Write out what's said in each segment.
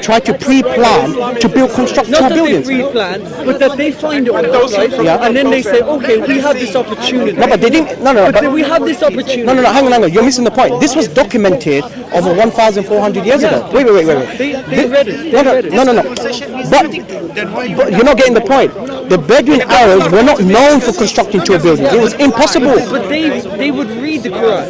try to pre-plan to construct Not two that buildings. they pre-plan, but that they find oil, right? Yeah. And then they say, okay, we have this opportunity. No, but they didn't. No. But we have this opportunity. No. Hang on. You're missing the point. This was documented over 1,400 years ago. Wait. They read it. No. But you're not getting the point. The Bedouin Arabs were not known for constructing two buildings. It was impossible. But they would read the Quran.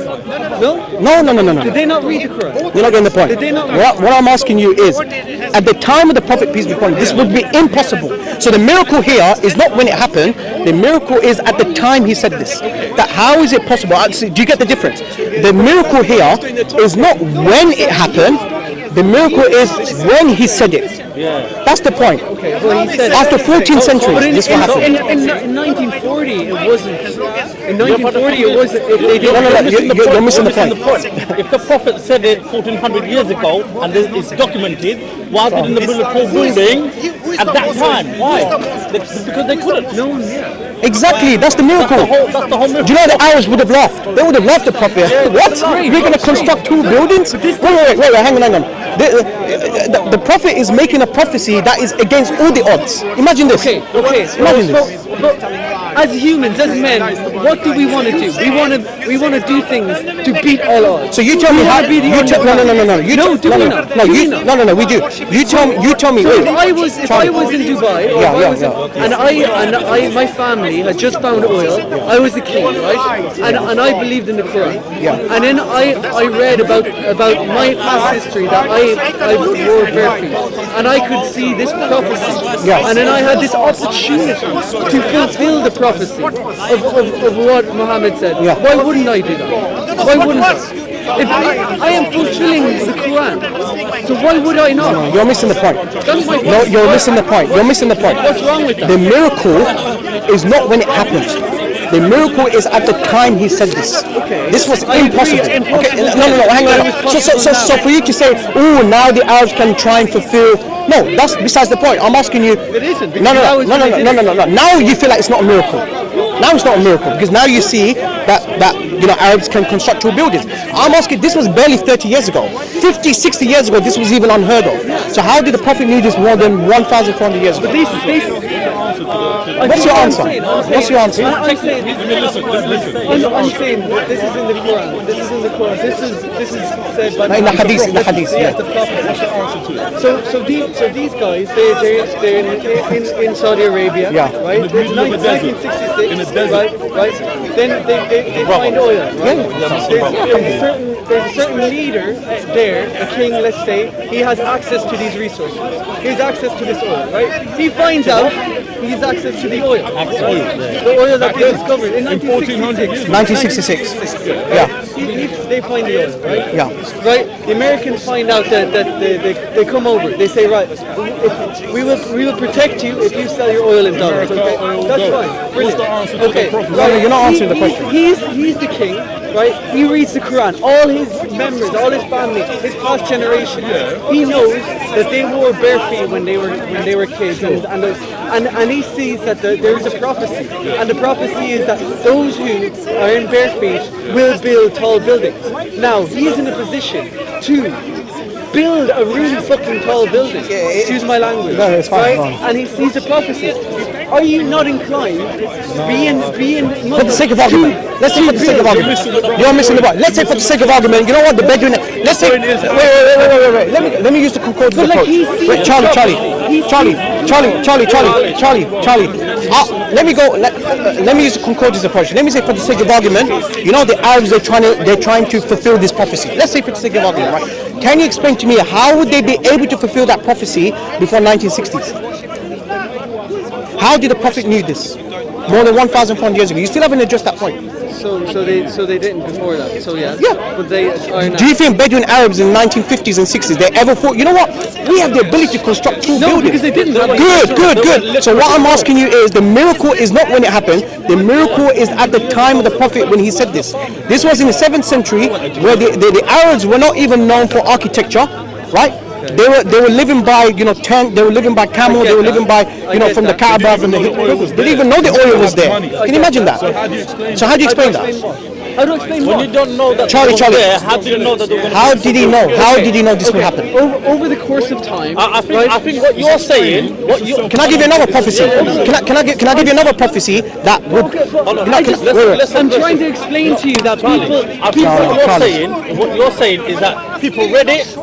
No. Did they not read the Quran? You're not getting the point. Did they not? What I'm asking you is, at the time of the Prophet, peace be upon him, this would be impossible. So the miracle here is not when it happened. The miracle is at the time he said this. That how is it possible? Do you get the difference? The miracle here is not when it happened. The miracle is when he said it. Yeah. That's the point. Okay, well, he said after 14 centuries, this will happen. In 1940, it wasn't. In 1940, it wasn't. They didn't. No, you're missing the point. If the Prophet said it 1400 years ago and it's documented, why didn't they build a tall building at that time? Why? Because they couldn't. No. Exactly, that's the miracle. That's the whole miracle. Do you know the Arabs would have laughed? They would have laughed at the Prophet. What? We're going to construct two buildings? Wait, hang on. The Prophet is making a prophecy that is against all the odds. Imagine this. Okay. Imagine this. But as humans, as men, what do we want to do? We want to do things to beat all odds. So you tell me how. No. We do. You tell me. So if I was in Dubai, and my family had just found oil, I was the king, right? And I believed in the Quran. Yeah. And then I read about my past history that I wore bare feet, and I could see this prophecy. Yeah. And then I had this opportunity to fulfill the prophecy of what Muhammad said. Yeah. Why wouldn't I do that? Why wouldn't I? If I am fulfilling the Quran, so why would I not? No, you're missing the point. That's my point. No, you're missing the point. What's wrong with that? The miracle is not when it happens. The miracle is at the time he said this. Okay. This was I agree, impossible. it's impossible. Okay. No, hang on. So for you to say, oh, now the Arabs can try and fulfill. No, that's besides the point. I'm asking you. It isn't. No. Now you feel like it's not a miracle. Now it's not a miracle because now you see that Arabs can construct two buildings. I'm asking, this was barely 30 years ago. 50, 60 years ago, this was even unheard of. So how did the Prophet need this more than 1,400 years ago? What's your answer? I'm saying that this is in the Quran. This is said by in the hadith. Yeah, the Prophet. So these guys, they're in Saudi Arabia, Yeah. right? It's 1966, right? Then they find oil, right? There's a certain leader there, a king, let's say, he has access to these resources. He has access to this oil, right? He finds out he has access to the oil. The oil that they discovered in 1966. 1966. Yeah. They find the oil, right? Yeah. Right? The Americans find out that they come over. They say, right, we will protect you if you sell your oil in dollars. Okay? That's fine. Brilliant. Okay. Right. You're not answering the question. He's the king, right? He reads the Quran. All his members, all his family, his past generations, he knows that they wore bare feet when they were kids, and he sees that there is a prophecy, and the prophecy is that those who are in bare feet will build tall buildings. Now he's in a position to build a really fucking tall building. Excuse my language. No, it's fine. Right? And he sees a prophecy. Are you not inclined, being For the sake of argument, let's say for the sake of argument, you're missing the point. Let's say for the sake of argument, you know what, the Bedouin, let's say, wait, let me use the concordance approach. Wait, Charlie, let me use the concordance approach. Let me say for the sake of argument, you know the Arabs, they're trying to fulfill this prophecy. Let's say for the sake of argument, right? Can you explain to me how would they be able to fulfill that prophecy before 1960s? How did the Prophet knew this? More than 1,400 years ago. You still haven't addressed that point. So they didn't before that. So yeah. Yeah. But they are now. Do you think Bedouin Arabs in the 1950s and 60s they ever thought, you know what? We have the ability to construct two buildings. Because they didn't. Good. So what I'm asking you is, the miracle is not when it happened. The miracle is at the time of the Prophet when he said this. This was in the 7th century where the Arabs were not even known for architecture, right? They were living by tent. They were living by camel. They were living by from the Kaaba, from the hills. They didn't even know the oil was there. Can you imagine that? So how do you explain that? How do I explain When what? you don't know that Charlie, they were there, how did you know that they were going to How did he know? How did he know this will happen? Over the course of time, I think what you're saying, Can I give you another prophecy? Can I give you another prophecy that would? I'm trying to explain to you that people. I think what you're saying is that people read it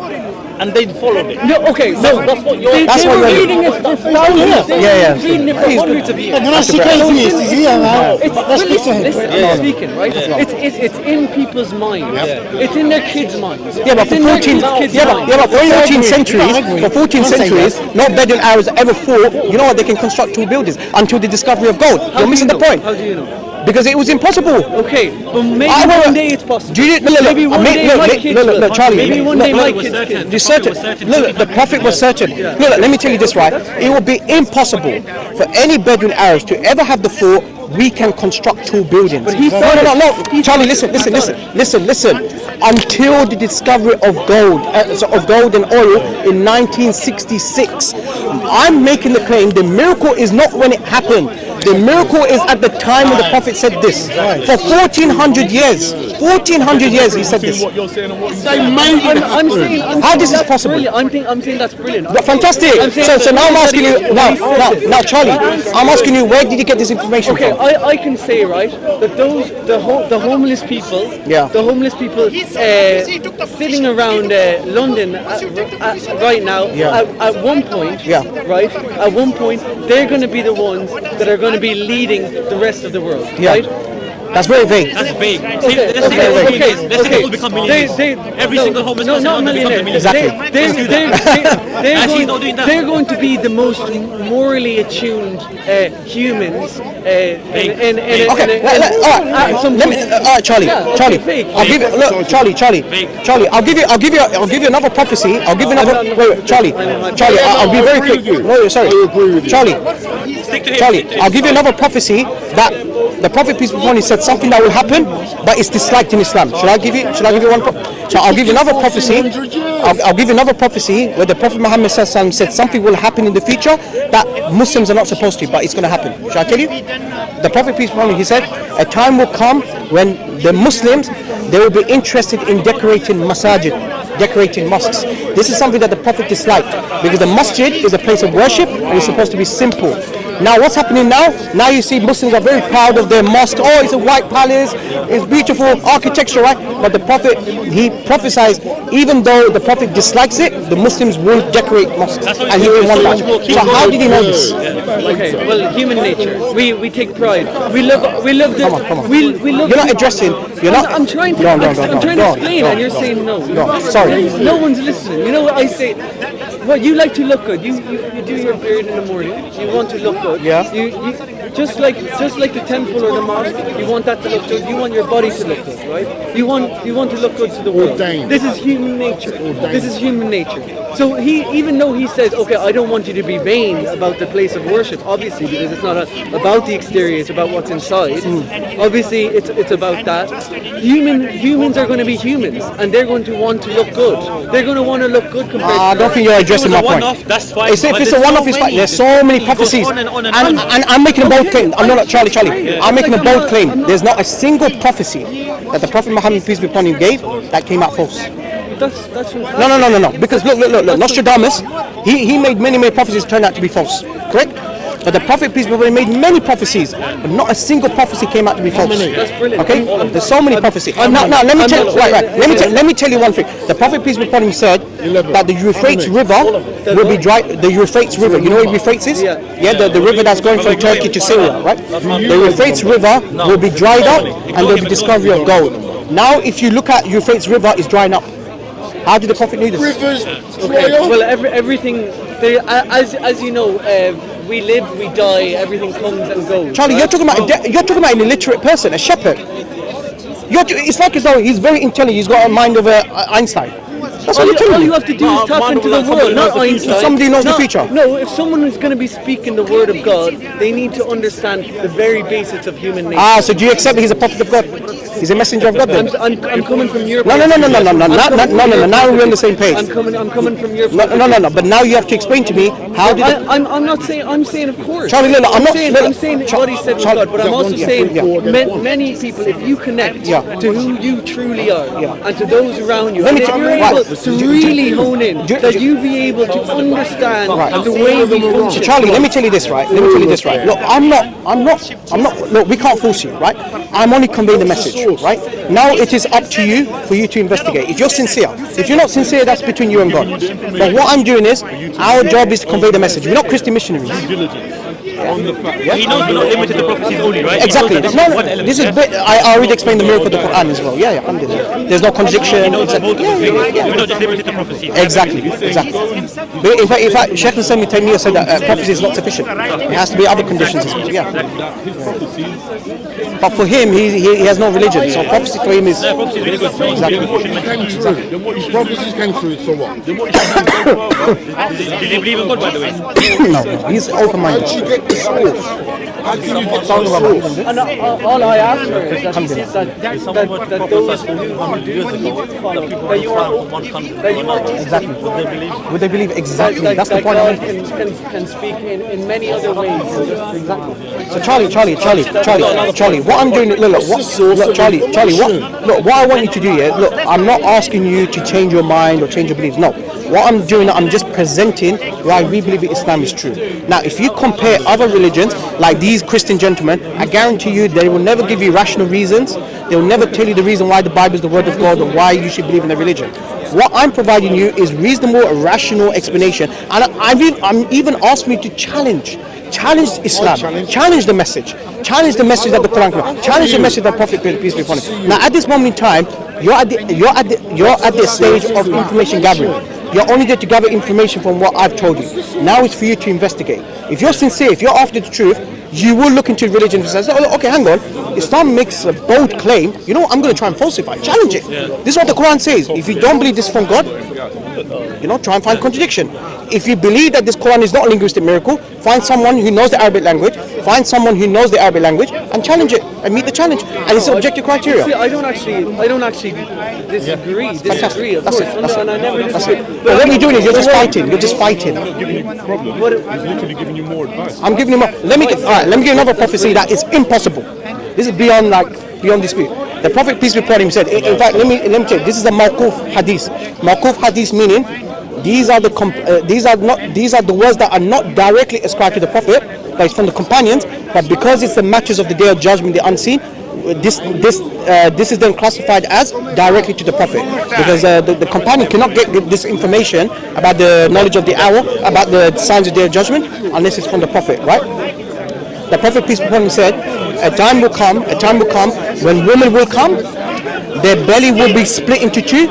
and they followed it. No, okay, no, That's what you're. That's they what were you're- reading it for thousands. They Yeah, were reading it for hundreds of years. Can I speak to him? Is he around? Let's speak to him. Listen, I'm speaking, right? It's in people's minds. It's in their kids' minds. Yeah, but It's for in their 14, kids' yeah, minds. but for 14 agree. centuries, I agree. for 14 I'm saying centuries, no Bedouin Arabs ever thought, you know what, they can construct two buildings until the discovery of gold. How You're do missing you the know? point. How do you know? Because it was impossible. Okay, but maybe I- one day it's possible. Do you, look, Maybe one day my kids will. look, Charlie. Maybe one day my kids You're will. certain. Look, the Prophet was certain. Look, let me tell you this, right? It would be impossible for any Bedouin Arabs to ever have the thought we can construct two buildings. But he No, thought no, no, it. no. Charlie, listen. Until the discovery of gold, of gold and oil in 1966, I'm making the claim the miracle is not when it happened. The miracle is at the time when the Prophet said this. For 1400 years, 1400 years he said this. I'm saying How this is that's possible? brilliant. I'm saying that's brilliant. But fantastic. I'm saying So now I'm asking you, that now Charlie, I'm asking you, where did you get this information Okay, from? I can say, right, that the homeless people, Yeah. the homeless people sitting around London right now, Yeah. at one point, Yeah. right, at one point, they're going to be the ones that are going to be leading the rest of the world, Yeah. right? That's very vague. That's vague. Okay, Let's say okay, they all okay, millionaires. Let's say they okay. all become millionaires. Every single homeless person not becomes a millionaire. millionaire. Exactly. Actually, not doing that. They're going to be the most morally attuned humans Okay, all right, Charlie, Yeah, okay, Charlie, fake. I'll give you, look, Charlie, I'll give you another prophecy. I'll give you another. Wait, Charlie, I'll be very quick. No, sorry, Charlie, Stick to him. Charlie, Stick to him. I'll give you another prophecy that the Prophet peace be upon him said something that will happen, but it's disliked in Islam. Should I give you one? So I'll give you another prophecy. I'll give you another prophecy where the Prophet Muhammad said something will happen in the future that Muslims are not supposed to, but it's going to happen. Should I tell you? The Prophet peace be upon him, he said, a time will come when the Muslims, they will be interested in decorating masajid, decorating mosques. This is something that the Prophet disliked because the masjid is a place of worship and it's supposed to be simple. Now what's happening now? Now you see Muslims are very proud of their mosque. Oh, it's a white palace, it's beautiful architecture, right? But the Prophet, he prophesied, even though the Prophet dislikes it, the Muslims will decorate mosques. And he didn't want that. So how did he know this? Okay, well, human nature. We take pride. We love the. Come on. We love. You're not addressing. You're not. I'm trying to. No, I'm trying to explain, no. and you're saying no. No, sorry. No one's listening. You know what I say? Well, you like to look good. You do your beard in the morning. You want to look good. Yeah. You just like the temple or the mosque. You want that to look good. You want your body to look good, right? You want to look good to the world. Ordained. This is human nature. This is human nature. So even though he says, okay, I don't want you to be vain about the place of worship, obviously, because it's not about the exterior, it's about what's inside. Obviously, it's about that. Humans are going to be humans, and they're going to want to look good. They're going to want to look good compared I to. don't think you're addressing my point. That's fine. If But it's a there's one-off, so it's fine. many. There's so many It goes prophecies, on and on and and on. I'm making a bold claim. I'm not Charlie. I'm making a bold claim. I'm not- There's not a single prophecy that the Prophet Muhammad peace be upon him gave that came out false. That's fantastic. No. Because look. Nostradamus, he made many prophecies turn out to be false. Correct? But the Prophet peace be upon him made many prophecies, but not a single prophecy came out to be false. That's brilliant. Okay? There's so many prophecies. Now, let me tell you one thing. The Prophet peace be upon him said that the Euphrates River will be dry. The Euphrates River, you know what Euphrates is? Yeah. The river that's going from Turkey to Syria, right? The Euphrates River will be dried up, and there'll be discovery of gold. Now, if you look at Euphrates River, it's drying up. How did the Prophet know this? Rivers, Okay. Well, everything. As you know, we live, we die. Everything comes and goes. Charlie, right? you're talking about an illiterate person, a shepherd. It's like as though he's very intelligent. He's got a mind of Einstein. That's what you're telling All me. you have to do is tap into the world, not Einstein. Somebody knows the future. No, if someone is going to be speaking the word of God, they need to understand the very basics of human nature. So do you accept that he's a prophet of God? He's a messenger of God then. I'm coming from your. No. Now we're on the same page. I'm coming from your. No. But now you have to explain to me how did. I'm not saying. I'm saying of course. Charlie, no, I'm saying what he said was God, but I'm also saying many people, if you connect to who you truly are and to those around you, and if you're able to really hone in, that you be able to understand the way we function. Charlie, let me tell you this, right? Look, I'm not. Look, we can't force you, right? I'm only conveying the message, right? Now it is up to you for you to investigate. If you're sincere, if you're not sincere, that's between you and God. But what I'm doing is, our job is to convey the message. We're not Christian missionaries. He knows we're not limited to prophecies only, right? Exactly. This is. I already explained the miracle of the Quran as well. Yeah. There's no contradiction. We're not just limited to prophecies. Exactly. But in fact, Sheikh Islam Ibn Taymiyyah said that prophecy is not sufficient. It has to be other conditions as well. Yeah. But for him, he has no religion, so prophecy for him is. Prophecy is really good. Then what his prophecies came through, so what? Did he believe in God, by the way? No, he's open-minded. How do you get the source? How can you get the source? And all I ask for is that those who do follow, that you are Exactly. Would they believe exactly? That's the point. God can speak in many other ways. Exactly. So Charlie, what I'm doing, what I want you to do here, look, I'm not asking you to change your mind or change your beliefs. No, what I'm doing, I'm just presenting why we believe Islam is true. Now, if you compare other religions, like these Christian gentlemen, I guarantee you they will never give you rational reasons. They will never tell you the reason why the Bible is the word of God or why you should believe in a religion. What I'm providing you is reasonable, rational explanation, and I'm even asking you to challenge Islam, challenge the message that the Quran comes, challenge the message that Prophet peace be upon him. Now, at this moment in time, you're at the stage of information gathering. You're only there to gather information from what I've told you. Now it's for you to investigate. If you're sincere, if you're after the truth, you will look into religion and say, oh, okay, hang on. Islam makes a bold claim. You know what? I'm going to try and falsify it. Challenge it. This is what the Quran says. If you don't believe this is from God, try and find contradiction. If you believe that this Quran is not a linguistic miracle, find someone who knows the Arabic language, and challenge it, and meet the challenge. And it's objective criteria. See, I don't actually disagree. Of course. And I never disagree. But what you're doing is you're just fighting. I'm not giving you problems. He's literally giving you more advice. I'm giving him more. Let me give you another prophecy that is impossible. This is beyond dispute. The Prophet peace be upon him said. In fact, let me tell you. This is a mawquf hadith. Mawquf hadith meaning these are the words that are not directly ascribed to the Prophet, but it's from the companions. But because it's the matters of the day of judgment, the unseen, this is then classified as directly to the Prophet, because the companion cannot get this information about the knowledge of the hour, about the signs of the day of judgment, unless it's from the Prophet, right? The Prophet peace be upon him said, a time will come when women will come, their belly will be split into two,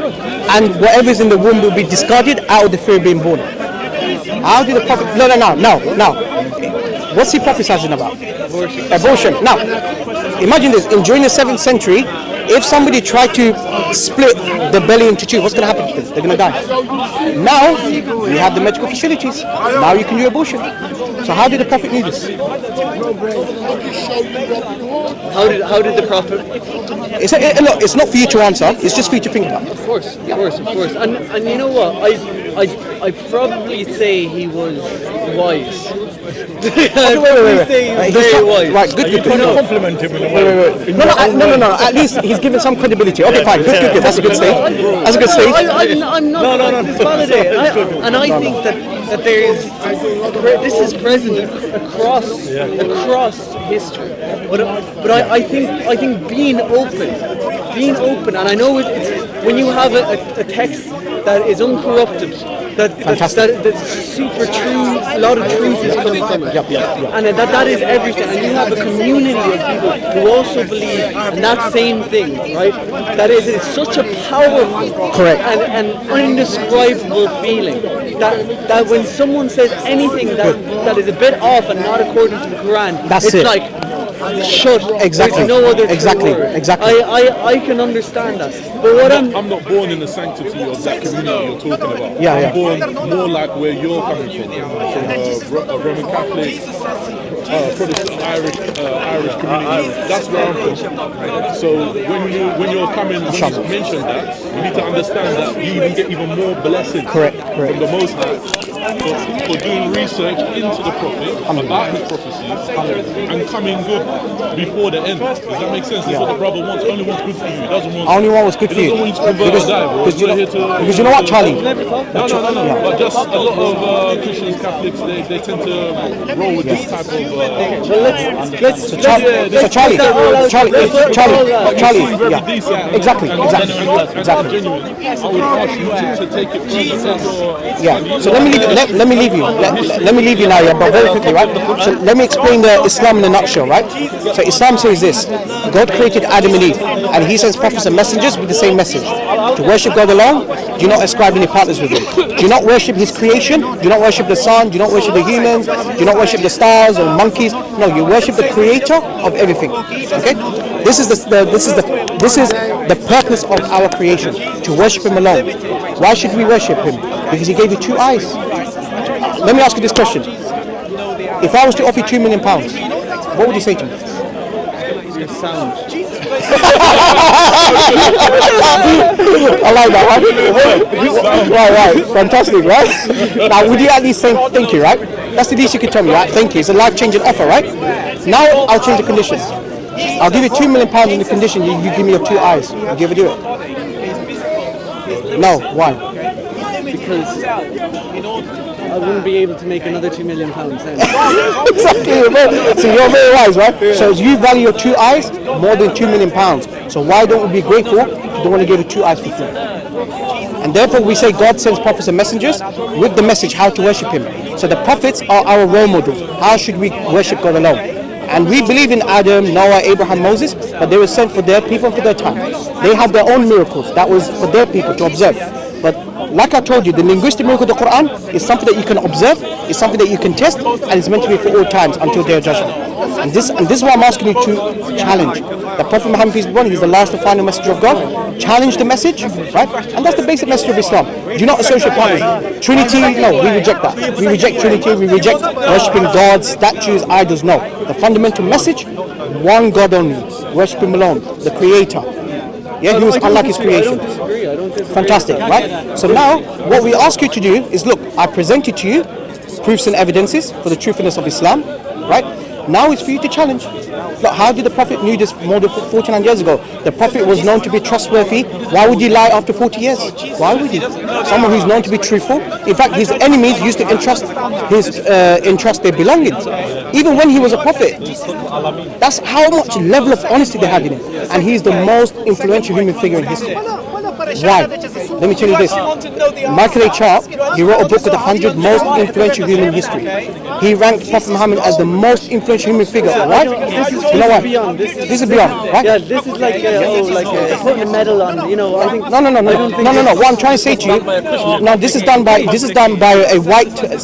and whatever is in the womb will be discarded out of the fear of being born. How did the Prophet? No. What's he prophesizing about? Abortion. Now, imagine this. During the 7th century, if somebody tried to split the belly into two, what's going to happen to them? They're going to die. Now, we have the medical facilities. Now you can do abortion. So how did the Prophet do this? How did the Prophet? Look, it's not for you to answer. It's just for you to think about. Of course. And you know what? I probably say he was wise. Right, good. Compliment him in a way. No. At least he's given some credibility. Okay, fine. Good. That's a good stage. I'm not validated. And I think that there is this is present across history. But I think being open, and I know it's when you have a text that is uncorrupted, that's super true, a lot of truth is coming from it. And that is everything. And you have a community of people who also believe in that same thing, right? That is, it's such a powerful, correct, and indescribable feeling that when someone says anything that is a bit off and not according to the Quran, it's like shut. Exactly. There's no other exactly. I can understand that. But what I'm not born in the sanctity of that community you're talking about. I'm born more like where you're coming from a Roman Catholic Protestant Irish community. That's where I'm from. So when you're coming, when you mention that, you need to understand that you even get even more blessings from the Most High for doing research into the Prophet, about his prophecies, and coming good before the end. Does that make sense? That's what the brother wants. Only wants good for you. He doesn't want. Only one was good for you. He doesn't want you to convert or die, bro. Because you know what, Charlie? No. But just a lot of Christians, Catholics, they tend to roll with this type of. Charlie, Decent. exactly. Genuine. I would ask you to take it further. Yeah. So let me leave you now, yeah, but very quickly, right? So let me explain the Islam in a nutshell, right? So Islam says this: God created Adam and Eve, and He sends prophets and messengers with the same message: to worship God alone. Do not ascribe any partners with Him. Do not worship His creation. Do not worship the sun. Do not worship the humans. Do not worship the stars or monkeys. No, you worship the Creator of everything. Okay? This is the purpose of our creation: to worship Him alone. Why should we worship Him? Because He gave you 2 eyes. Let me ask you this question: if I was to offer you £2 million, what would you say to me? I like that, right? Fantastic, right? Now, would you at least say thank you, right? That's the least you can tell me, right? Thank you. It's a life-changing offer, right? Now, I'll change the conditions. I'll give you £2 million in the condition you give me your 2 eyes. Would you ever do it? No. Why? Because I wouldn't be able to make another £2 million then. Exactly. So you're very wise, right? So you value your 2 eyes more than £2 million. So why don't we be grateful to the one who gave you 2 eyes for free? And therefore we say God sends prophets and messengers with the message how to worship Him. So the prophets are our role models. How should we worship God alone? And we believe in Adam, Noah, Abraham, Moses, but they were sent for their people and for their time. They had their own miracles. That was for their people to observe. But like I told you, the linguistic miracle of the Quran is something that you can observe, it's something that you can test, and it's meant to be for all times until Day of Judgment. And this is what I'm asking you to challenge. The Prophet Muhammad, peace be upon him, he's the last and final messenger of God. Challenge the message, right? And that's the basic message of Islam. Do not associate partners. Trinity, no, we reject that. We reject Trinity, we reject worshipping gods, statues, idols, no. The fundamental message, one God only. Worship Him alone, the Creator. Yeah, He was unlike His creation. I don't disagree. Fantastic, right? So now, what we ask you to do is, look, I presented to you proofs and evidences for the truthfulness of Islam, right? Now it's for you to challenge. Look, how did the Prophet knew this more than 49 years ago? The Prophet was known to be trustworthy. Why would he lie after 40 years? Why would he? Someone who's known to be truthful. In fact, his enemies used to entrust their belongings. Even when he was a prophet. That's how much level of honesty they had in him. And he's the most influential human figure in history. Why? Let me tell you this. Michael A. Sharp, he wrote a book with 100 most influential human in history. He ranked Prophet Muhammad as the most influential human figure. Right? You know what? This is beyond, right? Yeah, this is like putting a medal on. You know, I think. No. What I'm trying to say to you, now this is done by a white